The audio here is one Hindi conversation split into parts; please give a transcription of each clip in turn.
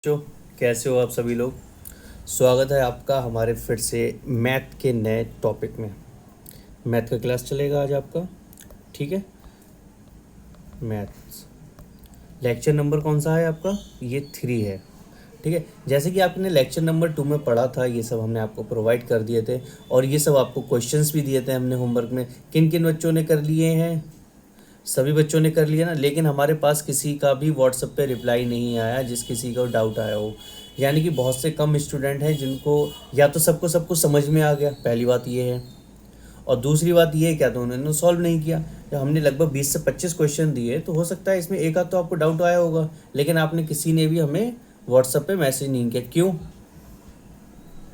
बच्चों, कैसे हो आप सभी लोग। स्वागत है आपका हमारे फिर से मैथ के नए टॉपिक में। मैथ का क्लास चलेगा आज आपका। ठीक है, मैथ्स लेक्चर नंबर कौन सा है आपका? ये 3 है। ठीक है, जैसे कि आपने लेक्चर नंबर 2 में पढ़ा था, ये सब हमने आपको प्रोवाइड कर दिए थे और ये सब आपको क्वेश्चंस भी दिए थे हमने होमवर्क में। किन किन बच्चों ने कर लिए हैं? सभी बच्चों ने कर लिया ना। लेकिन हमारे पास किसी का भी व्हाट्सएप पे रिप्लाई नहीं आया जिस किसी को डाउट आया हो। यानी कि बहुत से कम स्टूडेंट हैं जिनको या तो सबको सब कुछ समझ में आ गया, पहली बात ये है। और दूसरी बात ये है, क्या तो उन्होंने सॉल्व नहीं किया। जब हमने लगभग 20 से 25 क्वेश्चन दिए तो हो सकता है इसमें एक आध तो आपको डाउट आया होगा, लेकिन आपने किसी ने भी हमें व्हाट्सएप पे मैसेज नहीं किया। क्यों?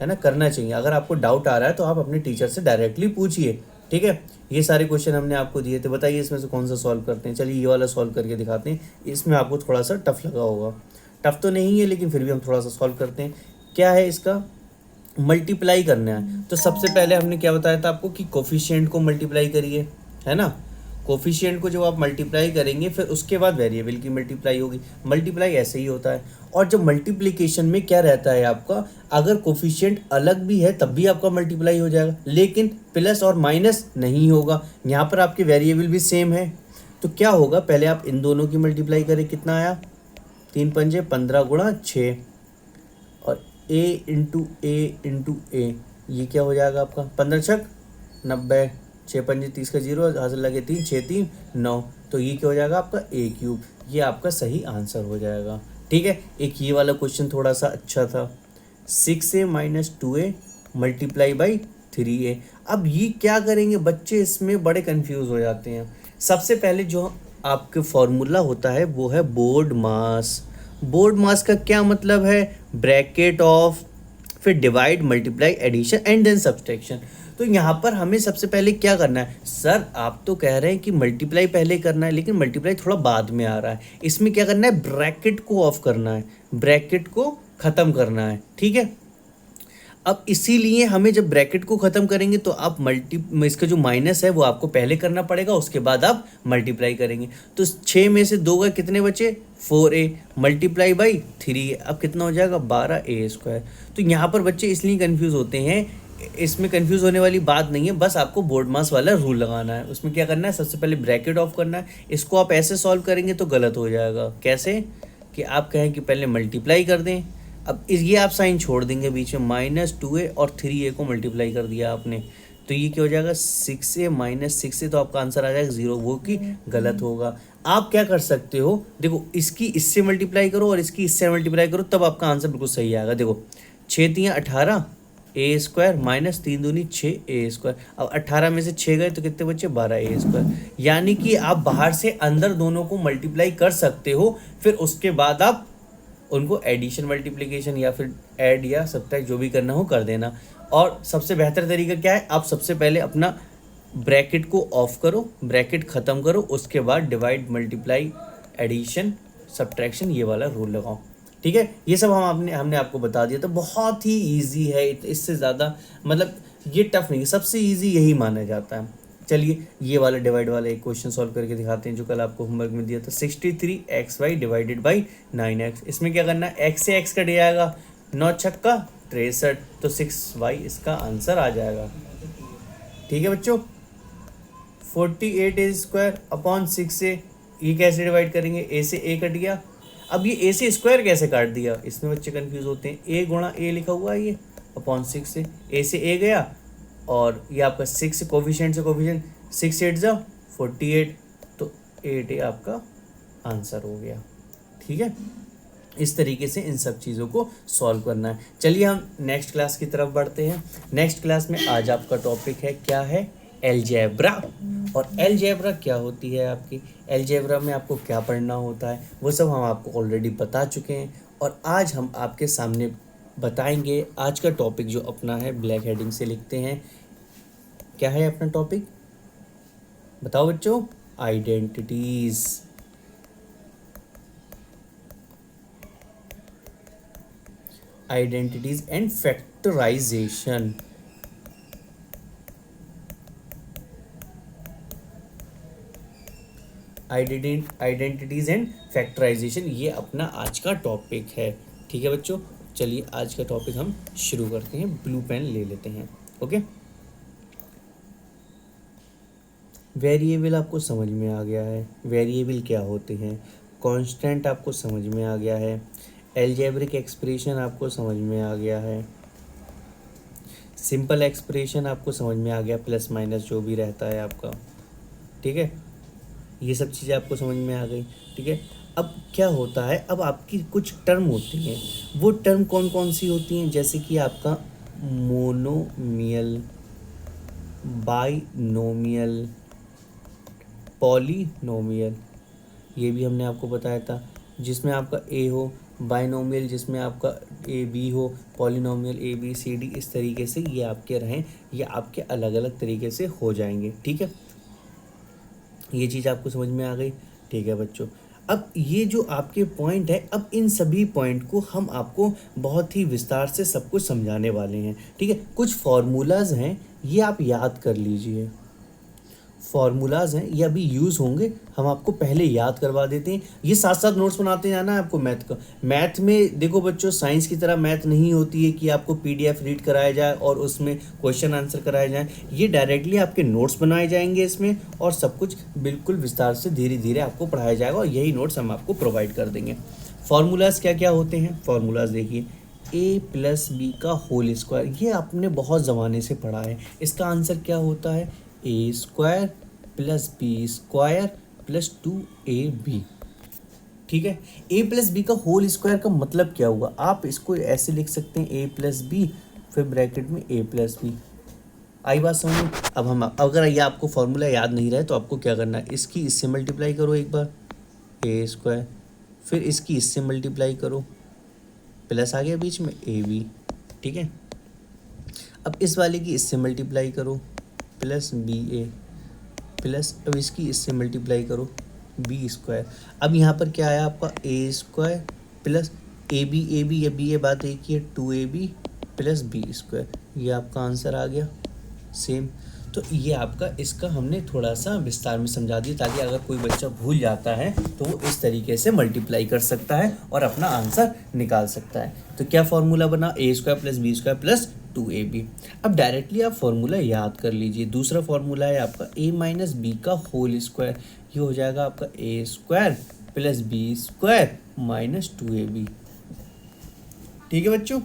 है ना, करना चाहिए। अगर आपको डाउट आ रहा है तो आप अपने टीचर से डायरेक्टली पूछिए। ठीक है, ये सारे क्वेश्चन हमने आपको दिए थे, बताइए इसमें से कौन सा सॉल्व करते हैं। चलिए ये वाला सॉल्व करके दिखाते हैं। इसमें आपको थोड़ा सा टफ लगा होगा, टफ तो नहीं है लेकिन फिर भी हम थोड़ा सा सॉल्व करते हैं। क्या है इसका? मल्टीप्लाई करना है। तो सबसे पहले हमने क्या बताया था आपको कि कोफिशिएंट को मल्टीप्लाई करिए, है ना। कोफिशिएंट को जब आप मल्टीप्लाई करेंगे फिर उसके बाद वेरिएबल की मल्टीप्लाई होगी। मल्टीप्लाई ऐसे ही होता है। और जब मल्टीप्लिकेशन में क्या रहता है आपका, अगर कोफिशिएंट अलग भी है तब भी आपका मल्टीप्लाई हो जाएगा, लेकिन प्लस और माइनस नहीं होगा। यहाँ पर आपके वेरिएबल भी सेम है। तो क्या होगा, पहले आप इन दोनों की मल्टीप्लाई करें, कितना आया? 3×5 = 15 × 6 और a ये क्या हो जाएगा आपका? 15×6 = 90, 6×5 = 30 का 0 हासिल लगे 3, 6 3 9। तो ये क्या हो जाएगा आपका? a³। ये आपका सही आंसर हो जाएगा। ठीक है, एक ये वाला क्वेश्चन थोड़ा सा अच्छा था। 6a - 2a × 3a। अब ये क्या करेंगे बच्चे, इसमें बड़े कंफ्यूज हो जाते हैं। सबसे पहले जो आपके फॉर्मूला होता है वो है बोर्ड मास। बोर्ड मास का क्या मतलब है? ब्रैकेट ऑफ, फिर divide, multiply, addition and then subtraction. तो यहाँ पर हमें सबसे पहले क्या करना है? सर आप तो कह रहे हैं कि मल्टीप्लाई पहले करना है, लेकिन मल्टीप्लाई थोड़ा बाद में आ रहा है। इसमें क्या करना है? ब्रैकेट को ऑफ करना है, ब्रैकेट को ख़त्म करना है। ठीक है, अब इसीलिए हमें जब ब्रैकेट को ख़त्म करेंगे तो आप इसका जो माइनस है वो आपको पहले करना पड़ेगा, उसके बाद आप मल्टीप्लाई करेंगे। तो 6 में से 2 गए, कितने बचे? 4a × 3। अब कितना हो जाएगा? 12a²। तो यहाँ पर बच्चे इसलिए कंफ्यूज होते हैं। इसमें कंफ्यूज होने वाली बात नहीं है, बस आपको बोर्ड मास वाला रूल लगाना है। उसमें क्या करना है? सबसे पहले ब्रैकेट ऑफ करना है। इसको आप ऐसे सॉल्व करेंगे तो गलत हो जाएगा। कैसे? कि आप कहें कि पहले मल्टीप्लाई कर दें। अब ये आप साइन छोड़ देंगे बीच में, -2a और 3a को मल्टीप्लाई कर दिया आपने, तो ये क्या हो जाएगा? 6a - 6a। तो आपका आंसर आ जाएगा 0, वो कि गलत होगा। आप क्या कर सकते हो, देखो इसकी इससे मल्टीप्लाई करो और इसकी इससे मल्टीप्लाई करो, तब आपका आंसर बिल्कुल सही आएगा। देखो 6×3 = 18 a² - 3 दूनी 6a²। अब 18 में से 6 गए तो कितने बचे? 12a²। यानी कि आप बाहर से अंदर दोनों को मल्टीप्लाई कर सकते हो, फिर उसके बाद आप उनको एडिशन, मल्टीप्लिकेशन या फिर ऐड या सब्ट्रैक्ट जो भी करना हो कर देना। और सबसे बेहतर तरीका क्या है? आप सबसे पहले अपना ब्रैकेट को ऑफ करो, ब्रैकेट ख़त्म करो, उसके बाद डिवाइड, मल्टीप्लाई, एडिशन, सब्ट्रैक्शन ये वाला रूल लगाओ। ठीक है, ये सब हमने आपको बता दिया। तो बहुत ही ईजी है, इससे ज़्यादा मतलब ये टफ नहीं है, सबसे ईजी यही माना जाता है। चलिए ये वाला डिवाइड वाला एक क्वेश्चन सॉल्व करके दिखाते हैं जो कल आपको होमवर्क में दिया था। 63xy / 9x। इसमें क्या करना है? x से x कट जाएगा, 9×6 = 63, तो 6y इसका आंसर आ जाएगा। ठीक है बच्चों, 48a² / 6a। ये कैसे डिवाइड करेंगे? a से a कट गया। अब ये a से स्क्वायर कैसे काट दिया, इसमें बच्चे कंफ्यूज होते हैं। a × a लिखा हुआ है ये /6 से, a से a गया और ये आपका 6 कोफिशिएंट से कोफिशिएंट, 6 8 = 48, तो 8a आपका आंसर हो गया। ठीक है, इस तरीके से इन सब चीज़ों को सॉल्व करना है। चलिए हम नेक्स्ट क्लास की तरफ बढ़ते हैं। नेक्स्ट क्लास में आज आपका टॉपिक है, क्या है? अलजेब्रा। और अलजेब्रा क्या होती है आपकी, अलजेब्रा में आपको क्या पढ़ना होता है, वो सब हम आपको ऑलरेडी बता चुके हैं। और आज हम आपके सामने बताएंगे आज का टॉपिक जो अपना है, ब्लैक हेडिंग से लिखते हैं। क्या है अपना टॉपिक? बताओ बच्चों। Identities. Identities and factorisation. Identities and factorisation ये अपना आज का टॉपिक है। ठीक है बच्चों, चलिए आज का टॉपिक हम शुरू करते हैं। ब्लू पेन ले लेते हैं। ओके, वेरिएबल आपको समझ में आ गया है, वेरिएबल क्या होते हैं, कांस्टेंट आपको समझ में आ गया है, अलजेब्रिक एक्सप्रेशन आपको समझ में आ गया है, सिंपल एक्सप्रेशन आपको समझ में आ गया, प्लस माइनस जो भी रहता है आपका, ठीक है, ये सब चीज़ें आपको समझ में आ गई। ठीक है, अब क्या होता है, अब आपकी कुछ टर्म होती हैं, वो टर्म कौन कौन सी होती हैं, जैसे कि आपका मोनोमियल, बाइनोमियल, पॉलीनोमियल, ये भी हमने आपको बताया था, जिसमें आपका ए हो, बाइनोमियल जिसमें आपका ए बी हो, polynomial A B C D, इस तरीके से ये आपके रहें, ये आपके अलग अलग तरीके से हो जाएंगे। ठीक है, ये चीज़ आपको समझ में आ गई। ठीक है बच्चों, अब ये जो आपके पॉइंट है, अब इन सभी पॉइंट को हम आपको बहुत ही विस्तार से सब कुछ समझाने वाले हैं। ठीक है, कुछ फार्मूलाज हैं, ये आप याद कर लीजिए। फार्मूलाज हैं, ये अभी यूज़ होंगे, हम आपको पहले याद करवा देते हैं। ये साथ साथ नोट्स बनाते जाना है आपको मैथ का। मैथ में देखो बच्चों, साइंस की तरह मैथ नहीं होती है कि आपको पीडीएफ रीड कराया जाए और उसमें क्वेश्चन आंसर कराए जाएँ। ये डायरेक्टली आपके नोट्स बनाए जाएंगे इसमें, और सब कुछ बिल्कुल विस्तार से धीरे धीरे आपको पढ़ाया जाएगा, और यही नोट्स हम आपको प्रोवाइड कर देंगे। फार्मूलाज क्या क्या होते हैं, फार्मूलाज देखिए, ए प्लस बी का होल स्क्वायर, ये आपने बहुत ज़माने से पढ़ा है। इसका आंसर क्या होता है, a square plus b square plus 2ab। ठीक है, ए प्लस बी का होल स्क्वायर का मतलब क्या हुआ, आप इसको ऐसे लिख सकते हैं, ए प्लस बी फिर ब्रैकेट में ए प्लस बी। आई बात समझ में। अब हम, अगर ये आपको फॉर्मूला याद नहीं रहा तो आपको क्या करना है, इसकी इससे मल्टीप्लाई करो एक बार, ए स्क्वायर, फिर इसकी इससे मल्टीप्लाई करो, प्लस आ गया बीच में ए बी। ठीक है, अब इस वाले की इससे मल्टीप्लाई करो, प्लस बी ए, प्लस अब इसकी इससे मल्टीप्लाई करो, बी स्क्वायर। अब यहाँ पर क्या आया आपका, ए स्क्वायर प्लस ए बी, या बी ए बात एक ही है, 2ab प्लस बी स्क्वायर, ये आपका आंसर आ गया सेम। तो ये आपका, इसका हमने थोड़ा सा विस्तार में समझा दिया, ताकि अगर कोई बच्चा भूल जाता है तो वो इस तरीके से मल्टीप्लाई कर सकता है और अपना आंसर निकाल सकता है। तो क्या फॉर्मूला बना, a square plus b square plus 2ab। अब डायरेक्टली आप फॉर्मूला याद कर लीजिए। दूसरा फॉर्मूला है आपका a माइनस बी का होल स्क्वायर, ये हो जाएगा आपका ए square plus b square minus 2ab। ठीक है बच्चों,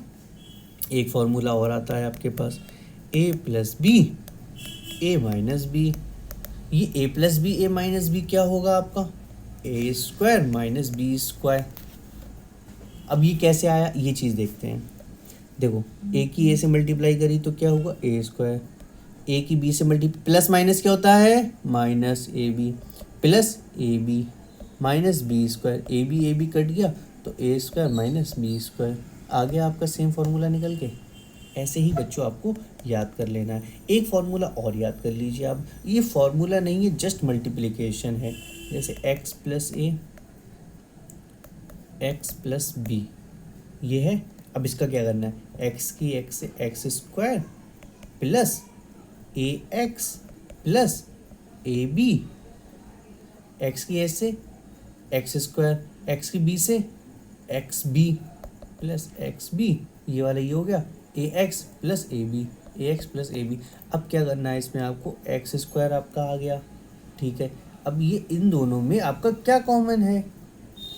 एक फॉर्मूला और आता है आपके पास, a plus B A minus B. ये A plus B A minus B क्या होगा आपका, ए स्क्वायर माइनस बी स्क्वायर। अब ये कैसे आया, ये चीज़ देखते हैं। देखो, ए की ए से मल्टीप्लाई करी तो क्या होगा, ए स्क्वायर, ए की बी से मल्टीप्लाई, प्लस माइनस क्या होता है, minus A B, plus A B minus B square, A B cut गया तो A square minus B square, आ गया आपका सेम फार्मूला निकल के। ऐसे ही बच्चों आपको याद कर लेना है। एक फार्मूला और याद कर लीजिए आप, ये फार्मूला नहीं है, जस्ट मल्टीप्लिकेशन है। जैसे x plus a, x plus B, ये है। अब इसका क्या करना है, एक्स की एक्स से x square plus a x plus A b, x की एस से एक्स स्क्वायर, एक्स की बी से x b plus x b, ये वाला ये हो गया a x plus A b, a x plus A b. अब क्या करना है इसमें आपको, एक्स स्क्वायर आपका आ गया। ठीक है, अब ये इन दोनों में आपका क्या कॉमन है,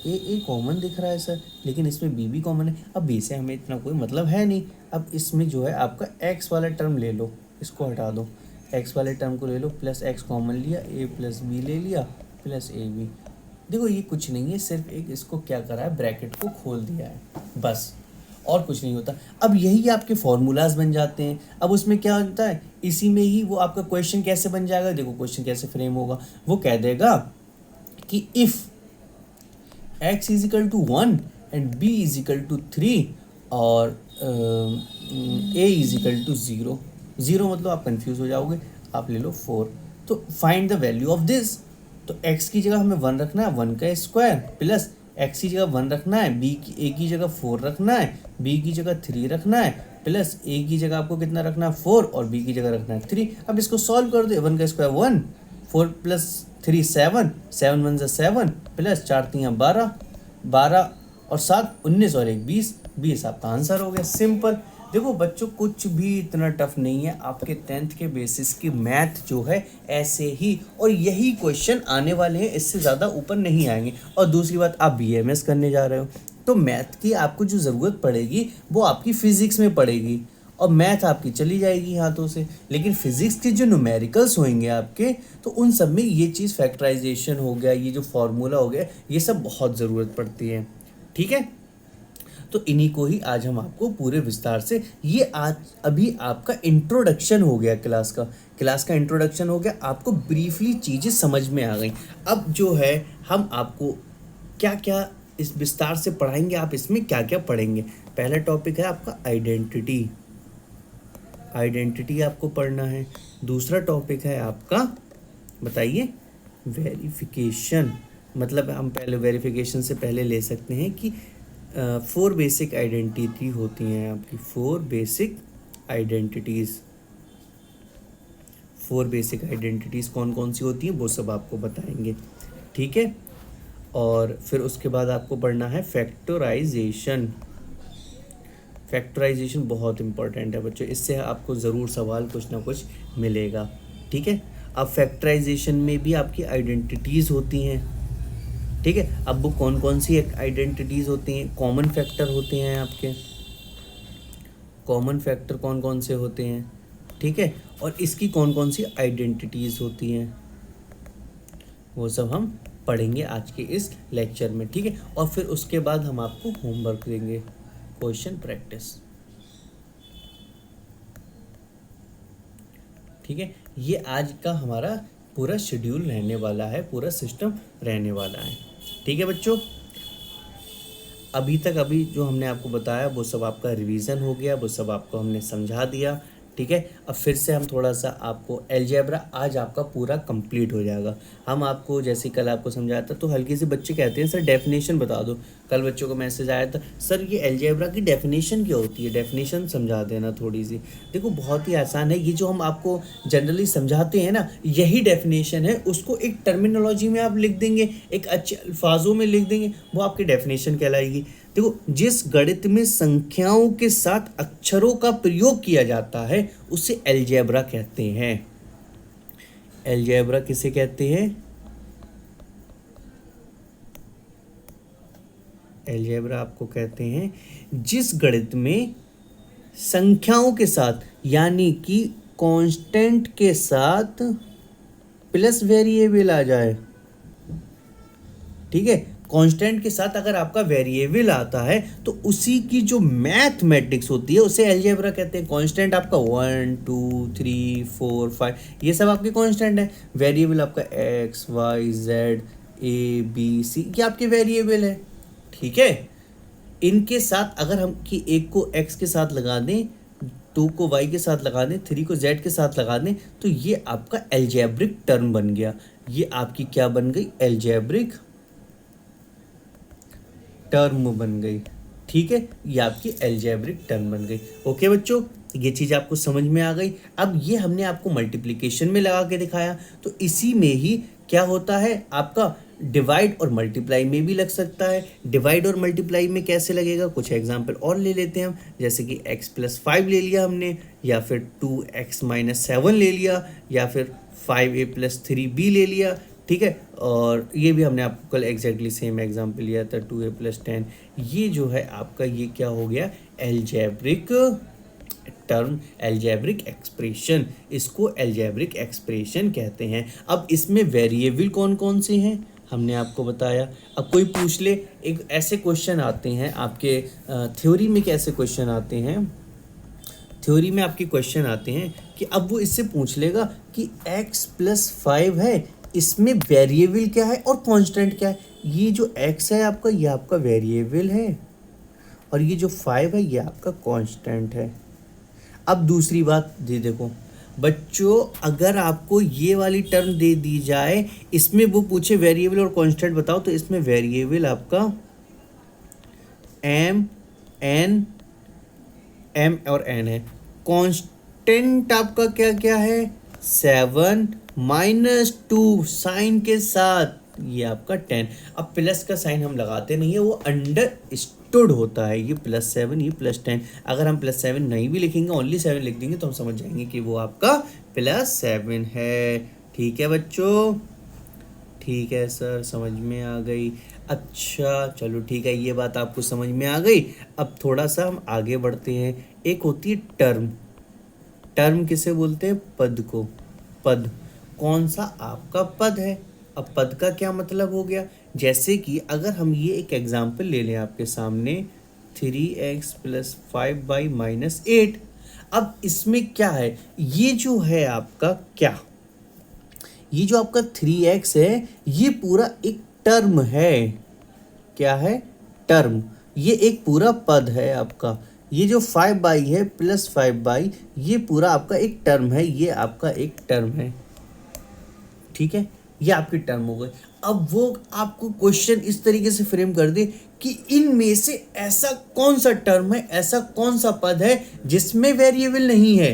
ए कॉमन दिख रहा है सर, लेकिन इसमें बी भी कॉमन है। अब बी से हमें इतना कोई मतलब है नहीं। अब इसमें जो है आपका एक्स वाला टर्म ले लो, इसको हटा दो, एक्स वाले टर्म को ले लो, प्लस एक्स कॉमन लिया, ए प्लस बी ले लिया प्लस ए बी। देखो ये कुछ नहीं है, सिर्फ एक इसको क्या करा है, ब्रैकेट को खोल दिया है, बस, और कुछ नहीं होता। अब यही आपके फॉर्मूलाज बन जाते हैं। अब उसमें क्या होता है, इसी में ही वो आपका क्वेश्चन कैसे बन जाएगा, देखो क्वेश्चन कैसे फ्रेम होगा, वो कह देगा कि if x is equal to 1 and b is equal to 3 और a इज इक्वल टू 0, 0 मतलब आप कंफ्यूज हो जाओगे, आप ले लो 4। तो find the value of this. तो x की जगह हमें 1 रखना है, 1 का स्क्वायर, प्लस x की जगह 1 रखना है, a की जगह 4 रखना है, b की जगह 3 रखना है, प्लस a की जगह आपको कितना रखना है 4 और b की जगह रखना है 3। अब इसको सॉल्व कर दो, 1 का स्क्वायर 1, 4 प्लस 3 7, 7 1 7 प्लस 4 3 12, 12 और 7 19 और 1 20। 20 आपका आंसर हो गया। सिंपल। देखो बच्चों कुछ भी इतना टफ नहीं है, आपके 10th के बेसिस की मैथ जो है ऐसे ही और यही क्वेश्चन आने वाले हैं, इससे ज़्यादा ऊपर नहीं आएंगे। और दूसरी बात, आप BMS करने जा रहे हो तो मैथ की आपको जो ज़रूरत पड़ेगी वो आपकी फिजिक्स में पड़ेगी और मैथ आपकी चली जाएगी हाथों से। लेकिन फिजिक्स के जो न्यूमेरिकल्स होंगे आपके, तो उन सब में ये चीज़ फैक्टराइजेशन हो गया, ये जो फॉर्मूला हो गया, ये सब बहुत ज़रूरत पड़ती है। ठीक है, तो इन्हीं को ही आज हम आपको पूरे विस्तार से, ये आज अभी आपका इंट्रोडक्शन हो गया क्लास का इंट्रोडक्शन हो गया, आपको ब्रीफली चीज़ें समझ में आ गई। अब जो है हम आपको क्या क्या इस विस्तार से पढ़ाएंगे, आप इसमें क्या क्या पढ़ेंगे। पहला टॉपिक है आपका आइडेंटिटी आपको पढ़ना है। दूसरा टॉपिक है आपका, बताइए, वेरिफिकेशन। मतलब हम पहले वेरिफिकेशन से पहले ले सकते हैं कि 4 बेसिक आइडेंटिटी होती हैं आपकी, 4 बेसिक आइडेंटिटीज़ कौन कौन सी होती हैं वो सब आपको बताएंगे। ठीक है, और फिर उसके बाद आपको पढ़ना है फैक्टराइजेशन बहुत इंपॉर्टेंट है बच्चों, इससे आपको ज़रूर सवाल कुछ ना कुछ मिलेगा। ठीक है, अब फैक्टराइजेशन में भी आपकी आइडेंटिटीज़ होती हैं। ठीक है, अब वो कौन कौन सी आइडेंटिटीज़ होती हैं, कॉमन फैक्टर होते हैं आपके, कॉमन फैक्टर कौन कौन से होते हैं। ठीक है, और इसकी कौन कौन सी आइडेंटिटीज़ होती हैं, वो सब हम पढ़ेंगे आज के इस लेक्चर में। ठीक है, और फिर उसके बाद हम आपको होमवर्क देंगे, क्वेश्चन प्रैक्टिस। ठीक है, ये आज का हमारा पूरा शेड्यूल रहने वाला है, पूरा सिस्टम रहने वाला है। ठीक है बच्चों, अभी जो हमने आपको बताया वो सब आपका रिवीजन हो गया, वो सब आपको हमने समझा दिया। ठीक है, अब फिर से हम थोड़ा सा आपको अलजेब्रा आज आपका पूरा कंप्लीट हो जाएगा। हम आपको जैसे कल आपको समझाया था, तो हल्के से बच्चे कहते हैं सर डेफिनेशन बता दो। कल बच्चों को मैसेज आया था, सर ये अलजेब्रा की डेफिनेशन क्या होती है, डेफिनेशन समझा देना थोड़ी सी। देखो बहुत ही आसान है, ये जो हम आपको जनरली समझाते हैं ना, यही डेफिनेशन है। उसको एक टर्मिनोलॉजी में आप लिख देंगे, एक अच्छे अल्फाजों में लिख देंगे, वो आपकी डेफिनेशन कहलाएगी। देखो, जिस गणित में संख्याओं के साथ अक्षरों का प्रयोग किया जाता है उसे अलजेब्रा कहते हैं। अलजेब्रा किसे कहते हैं, अलजेब्रा आपको कहते हैं जिस गणित में संख्याओं के साथ, यानी कि कांस्टेंट के साथ प्लस वेरिएबल आ जाए। ठीक है, कांस्टेंट के साथ अगर आपका वेरिएबल आता है तो उसी की जो मैथमेटिक्स होती है उसे अलजेब्रा कहते हैं। कांस्टेंट आपका 1 2 3 4 5 ये सब आपके कांस्टेंट है। वेरिएबल आपका x y z a b c ये आपके वेरिएबल है। ठीक है, इनके साथ अगर हम कि एक को x के साथ लगा दें, 2 को y के साथ लगा दें, 3 को z के साथ लगा दें, तो ये आपका अलजेब्रिक टर्म बन गया। ये आपकी क्या बन गई, अलजेब्रिक टर्म बन गई। ठीक है, ये आपकी अलजेब्रिक टर्म बन गई। ओके बच्चों, ये चीज़ आपको समझ में आ गई। अब ये हमने आपको मल्टीप्लिकेशन में लगा के दिखाया, तो इसी में ही क्या होता है आपका डिवाइड और मल्टीप्लाई में भी लग सकता है। डिवाइड और मल्टीप्लाई में कैसे लगेगा, कुछ एग्जांपल और ले लेते हैं हम, जैसे कि x+5 ले लिया हमने, या फिर 2x-7 ले लिया, या फिर 5a+3b ले लिया। ठीक है, और ये भी हमने आपको कल एग्जैक्टली सेम एग्जांपल लिया था, 2a+10। ये जो है आपका, ये क्या हो गया, अलजेब्रिक टर्म, अलजेब्रिक एक्सप्रेशन। इसको अलजेब्रिक एक्सप्रेशन कहते हैं। अब इसमें वेरिएबल कौन कौन से हैं हमने आपको बताया। अब कोई पूछ ले, एक ऐसे क्वेश्चन आते हैं आपके थ्योरी में, कैसे क्वेश्चन आते हैं थ्योरी में, आपके क्वेश्चन आते हैं कि अब वो इससे पूछ लेगा कि x+5 है, इसमें वेरिएबल क्या है और कांस्टेंट क्या है। ये जो x है आपका, ये आपका वेरिएबल है, और ये जो 5 है ये आपका कांस्टेंट है। अब दूसरी बात देखो बच्चों, अगर आपको ये वाली टर्म दे दी जाए, इसमें वो पूछे वेरिएबल और कांस्टेंट बताओ, तो इसमें वेरिएबल आपका m और n है, कांस्टेंट आपका क्या क्या है, 7 -2 साइन के साथ, ये आपका 10। अब प्लस का साइन हम लगाते नहीं है, वो अंडर अंडरस्टूड होता है। ये +7, ये +10। अगर हम +7 नहीं भी लिखेंगे, ओनली 7 लिख देंगे तो हम समझ जाएंगे कि वो आपका +7 है। ठीक है बच्चों, ठीक है सर, समझ में आ गई। अच्छा चलो ठीक है, ये बात आपको समझ में आ गई। अब थोड़ा सा हम आगे बढ़ते हैं। एक होती है टर्म। टर्म किसे बोलते हैं? पद को। पद कौन सा आपका पद है। अब पद का क्या मतलब हो गया? जैसे कि अगर हम ये एक एग्जाम्पल ले लें आपके सामने, 3x + 5y - 8। अब इसमें क्या है? ये जो है आपका क्या, ये जो आपका 3x है, ये पूरा एक टर्म है। क्या है? टर्म। ये एक पूरा पद है आपका। ये जो 5y है +5y, ये पूरा आपका एक टर्म है। ये आपका एक टर्म है। ठीक है, ये आपकी टर्म हो गई। अब वो आपको क्वेश्चन इस तरीके से फ्रेम कर दे कि इनमें से ऐसा कौन सा टर्म है, ऐसा कौन सा पद है जिसमें वेरिएबल नहीं है।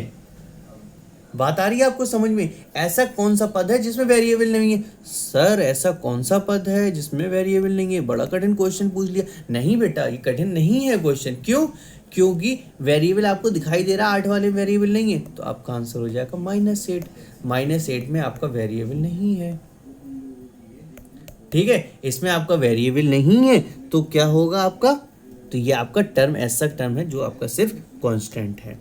बात आ रही है आपको समझ में? ऐसा कौन सा पद है जिसमें वेरिएबल नहीं है? सर ऐसा कौन सा पद है जिसमें वेरिएबल नहीं है? बड़ा कठिन क्वेश्चन पूछ लिया। नहीं बेटा, ये कठिन नहीं है क्वेश्चन। क्यों? क्योंकि वेरिएबल आपको दिखाई दे रहा है, 8 वाले वेरिएबल नहीं है, तो आपका आंसर हो जाएगा -8। -8 में आपका वेरिएबल नहीं है। ठीक है, इसमें आपका वेरिएबल नहीं है तो क्या होगा आपका? तो ये आपका टर्म ऐसा टर्म है जो आपका सिर्फ कांस्टेंट है।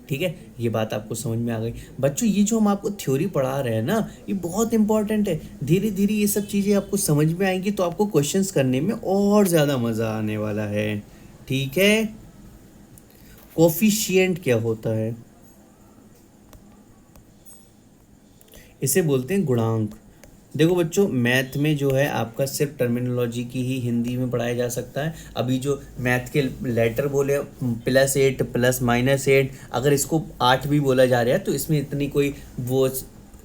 ठीक है, ये बात आपको समझ में आ गई बच्चों। ये जो हम आपको थ्योरी पढ़ा रहे हैं ना, ये बहुत इंपॉर्टेंट है। धीरे धीरे ये सब चीज़ें आपको समझ में आएंगी तो आपको क्वेश्चंस करने में और ज़्यादा मज़ा आने वाला है। ठीक है, कोफिशिएंट क्या होता है? इसे बोलते हैं गुणांक। देखो बच्चों, मैथ में जो है आपका सिर्फ टर्मिनोलॉजी की ही हिंदी में पढ़ाया जा सकता है। अभी जो मैथ के लेटर बोले +8 +-8, अगर इसको 8 भी बोला जा रहा है तो इसमें इतनी कोई वो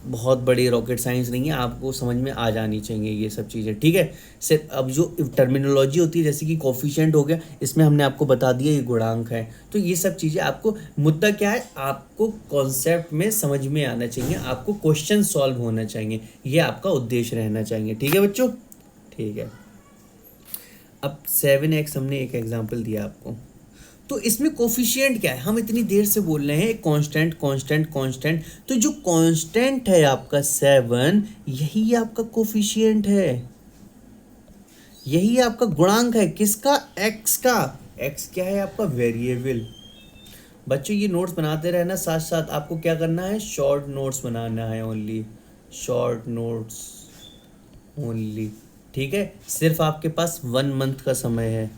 बहुत बड़ी रॉकेट साइंस नहीं है। आपको समझ में आ जानी चाहिए ये सब चीज़ें। ठीक है, सिर्फ अब जो टर्मिनोलॉजी होती है जैसे कि कोफिशिएंट हो गया, इसमें हमने आपको बता दिया ये गुणांक है। तो ये सब चीज़ें आपको, मुद्दा क्या है, आपको कॉन्सेप्ट में समझ में आना चाहिए, आपको क्वेश्चन सॉल्व होना चाहिए, ये आपका उद्देश्य रहना चाहिए। ठीक है बच्चों, ठीक है। अब 7x हमने एक एग्जाम्पल दिया आपको, तो इसमें कोफिशिएंट क्या है? हम इतनी देर से बोल रहे हैं कांस्टेंट कांस्टेंट कांस्टेंट, तो जो कांस्टेंट है आपका 7, यही आपका कोफिशिएंट है, यही आपका गुणांक है। किसका? x का। x क्या है आपका? वेरिएबल। बच्चों ये नोट्स बनाते रहना, साथ साथ आपको क्या करना है? शॉर्ट नोट्स बनाना है, ओनली शॉर्ट नोट्स ओनली। ठीक है, सिर्फ आपके पास 1 मंथ का समय है।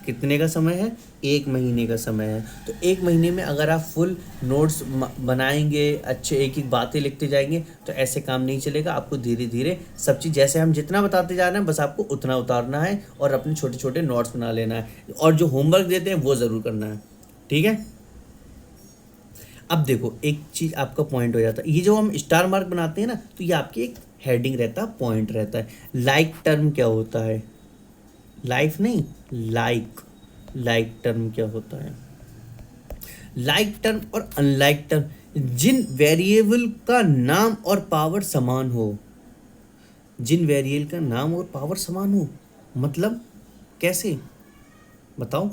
कितने का समय है? 1 महीने का समय है। तो 1 महीने में अगर आप फुल नोट्स बनाएंगे, अच्छे एक एक बातें लिखते जाएंगे, तो ऐसे काम नहीं चलेगा। आपको धीरे धीरे सब चीज़, जैसे हम जितना बताते जा रहे हैं, बस आपको उतना उतारना है और अपने छोटे छोटे नोट्स बना लेना है, और जो होमवर्क देते हैं वो ज़रूर करना है। ठीक है, अब देखो एक चीज़ आपका पॉइंट हो जाता है। ये जो हम स्टार मार्क बनाते हैं ना, तो ये आपकी एक हेडिंग रहता है, पॉइंट रहता है। लाइक टर्म क्या होता है? लाइफ नहीं, लाइक। लाइक टर्म क्या होता है? लाइक टर्म और अनलाइक टर्म, जिन वेरिएबल का नाम और पावर समान हो। जिन वेरिएबल का नाम और पावर समान हो मतलब कैसे? बताओ।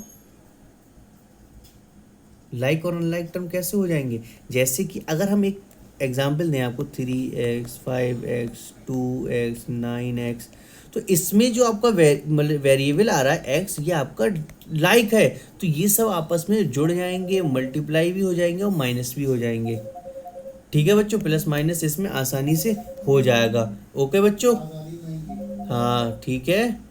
लाइक और अनलाइक टर्म कैसे हो जाएंगे? जैसे कि अगर हम एक एग्जाम्पल दें आपको, 3x 5x 2x 9x, तो इसमें जो आपका वेरिएबल आ रहा है x, ये आपका लाइक है, तो ये सब आपस में जुड़ जाएंगे, मल्टीप्लाई भी हो जाएंगे और माइनस भी हो जाएंगे। ठीक है बच्चों, प्लस माइनस इसमें आसानी से हो जाएगा। ओके बच्चों, हाँ ठीक है।